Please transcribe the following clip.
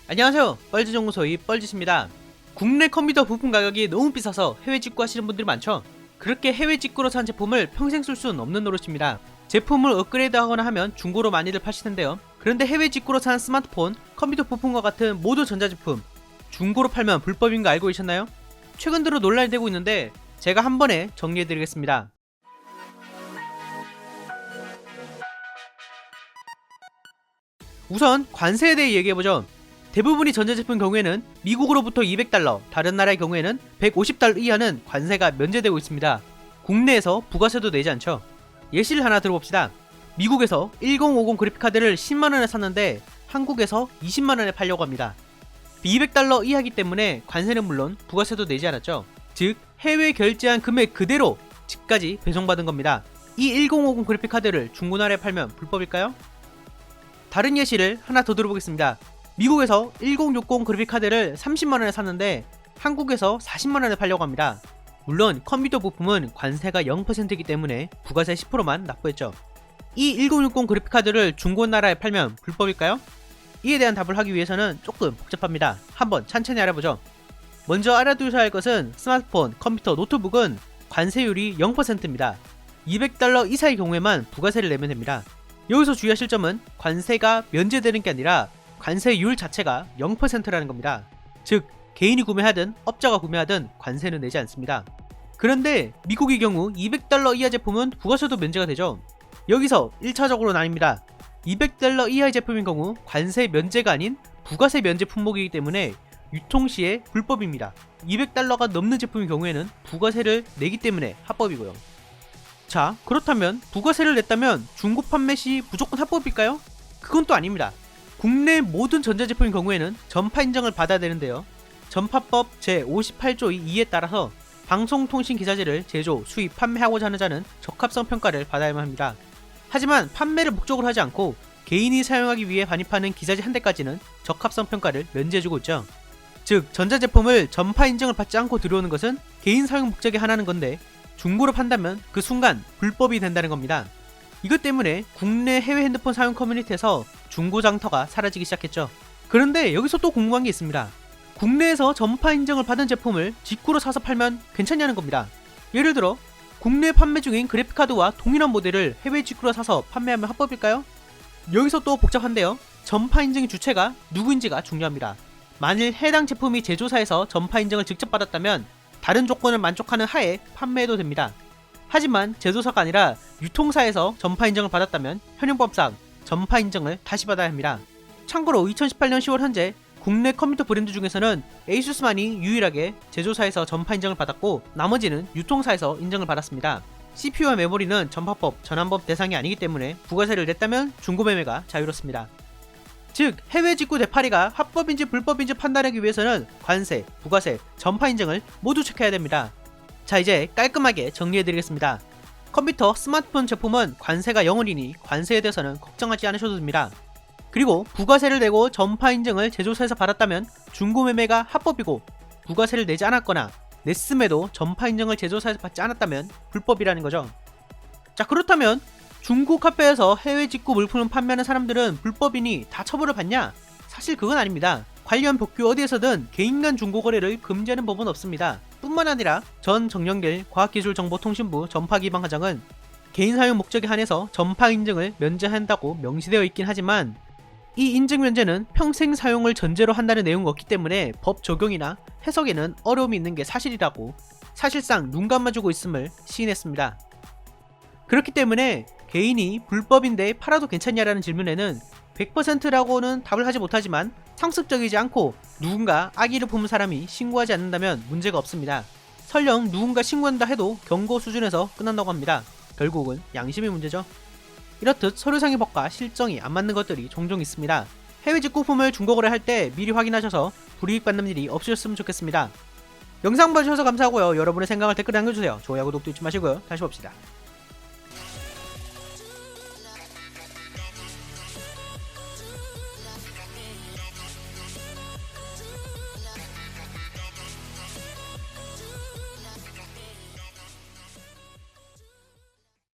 안녕하세요, 뻘지정보소의 뻘짓입니다. 국내 컴퓨터 부품 가격이 너무 비싸서 해외 직구 하시는 분들이 많죠. 그렇게 해외 직구로 산 제품을 평생 쓸 수는 없는 노릇입니다. 제품을 업그레이드 하거나 하면 중고로 많이들 파시는데요. 그런데 해외 직구로 산 스마트폰, 컴퓨터 부품과 같은 모든 전자제품 중고로 팔면 불법인 거 알고 계셨나요? 최근 들어 논란이 되고 있는데 제가 한 번에 정리해드리겠습니다. 우선 관세에 대해 얘기해보죠. 대부분이 전자제품 경우에는 미국으로부터 $200, 다른 나라의 경우에는 $150 이하는 관세가 면제되고 있습니다. 국내에서 부가세도 내지 않죠. 예시를 하나 들어봅시다. 미국에서 1050 그래픽카드를 10만원에 샀는데 한국에서 20만원에 팔려고 합니다. $200 이하이기 때문에 관세는 물론 부가세도 내지 않았죠. 즉 해외 결제한 금액 그대로 집까지 배송받은 겁니다. 이 1050 그래픽카드를 중고나라에 팔면 불법일까요? 다른 예시를 하나 더 들어보겠습니다. 미국에서 1060 그래픽카드를 30만원에 샀는데 한국에서 40만원에 팔려고 합니다. 물론 컴퓨터 부품은 관세가 0%이기 때문에 부가세 10%만 납부했죠. 이 1060 그래픽카드를 중고나라에 팔면 불법일까요? 이에 대한 답을 하기 위해서는 조금 복잡합니다. 한번 천천히 알아보죠. 먼저 알아두셔야 할 것은 스마트폰, 컴퓨터, 노트북은 관세율이 0%입니다. $200 이사의 경우에만 부가세를 내면 됩니다. 여기서 주의하실 점은 관세가 면제되는 게 아니라 관세율 자체가 0%라는 겁니다. 즉 개인이 구매하든 업자가 구매하든 관세는 내지 않습니다. 그런데 미국의 경우 $200 이하 제품은 부가세도 면제가 되죠. 여기서 1차적으로 나뉩니다. $200 이하의 제품인 경우 관세 면제가 아닌 부가세 면제 품목이기 때문에 유통시에 불법입니다. $200가 넘는 제품의 경우에는 부가세를 내기 때문에 합법이고요. 자, 그렇다면 부가세를 냈다면 중고 판매 시 무조건 합법일까요? 그건 또 아닙니다. 국내 모든 전자제품의 경우에는 전파 인정을 받아야 되는데요. 전파법 제58조 2에 따라서 방송통신기사재를 제조, 수입, 판매하고자 하는 자는 적합성 평가를 받아야만 합니다. 하지만 판매를 목적으로 하지 않고 개인이 사용하기 위해 반입하는 기사재 한 대까지는 적합성 평가를 면제해주고 있죠. 즉 전자제품을 전파 인정을 받지 않고 들여오는 것은 개인 사용 목적에 한하는 건데 중고로 판다면 그 순간 불법이 된다는 겁니다. 이것 때문에 국내 해외 핸드폰 사용 커뮤니티에서 중고 장터가 사라지기 시작했죠. 그런데 여기서 또 궁금한 게 있습니다. 국내에서 전파 인정을 받은 제품을 직구로 사서 팔면 괜찮냐는 겁니다. 예를 들어 국내 판매 중인 그래픽카드와 동일한 모델을 해외 직구로 사서 판매하면 합법일까요? 여기서 또 복잡한데요. 전파 인정의 주체가 누구인지가 중요합니다. 만일 해당 제품이 제조사에서 전파 인정을 직접 받았다면 다른 조건을 만족하는 하에 판매해도 됩니다. 하지만 제조사가 아니라 유통사에서 전파 인정을 받았다면 현행법상 전파 인정을 다시 받아야 합니다. 참고로 2018년 10월 현재 국내 컴퓨터 브랜드 중에서는 에이수스만이 유일하게 제조사에서 전파 인정을 받았고 나머지는 유통사에서 인정을 받았습니다. CPU와 메모리는 전파법, 전환법 대상이 아니기 때문에 부가세를 냈다면 중고매매가 자유롭습니다. 즉 해외 직구 되팔이가 합법인지 불법인지 판단하기 위해서는 관세, 부가세, 전파 인정을 모두 체크해야 됩니다. 자, 이제 깔끔하게 정리해드리겠습니다. 컴퓨터, 스마트폰 제품은 관세가 0원이니 관세에 대해서는 걱정하지 않으셔도 됩니다. 그리고 부가세를 내고 전파 인정을 제조사에서 받았다면 중고매매가 합법이고 부가세를 내지 않았거나 냈음에도 전파 인정을 제조사에서 받지 않았다면 불법이라는 거죠. 자, 그렇다면 중고 카페에서 해외 직구 물품을 판매하는 사람들은 불법이니 다 처벌을 받냐? 사실 그건 아닙니다. 관련 법규 어디에서든 개인 간 중고 거래를 금지하는 법은 없습니다. 뿐만 아니라 전 정영길 과학기술정보통신부 전파기방과장은 개인 사용 목적에 한해서 전파 인증을 면제한다고 명시되어 있긴 하지만 이 인증 면제는 평생 사용을 전제로 한다는 내용이 없기 때문에 법 적용이나 해석에는 어려움이 있는 게 사실이라고 사실상 눈 감아주고 있음을 시인했습니다. 그렇기 때문에 개인이 불법인데 팔아도 괜찮냐라는 질문에는 100%라고는 답을 하지 못하지만 상습적이지 않고 누군가 악의를 품은 사람이 신고하지 않는다면 문제가 없습니다. 설령 누군가 신고한다 해도 경고 수준에서 끝난다고 합니다. 결국은 양심의 문제죠. 이렇듯 서류상의 법과 실정이 안 맞는 것들이 종종 있습니다. 해외 직구품을 중고거래할 때 미리 확인하셔서 불이익 받는 일이 없으셨으면 좋겠습니다. 영상 봐주셔서 감사하고요. 여러분의 생각을 댓글에 남겨주세요. 좋아요, 구독도 잊지 마시고요. 다시 봅시다.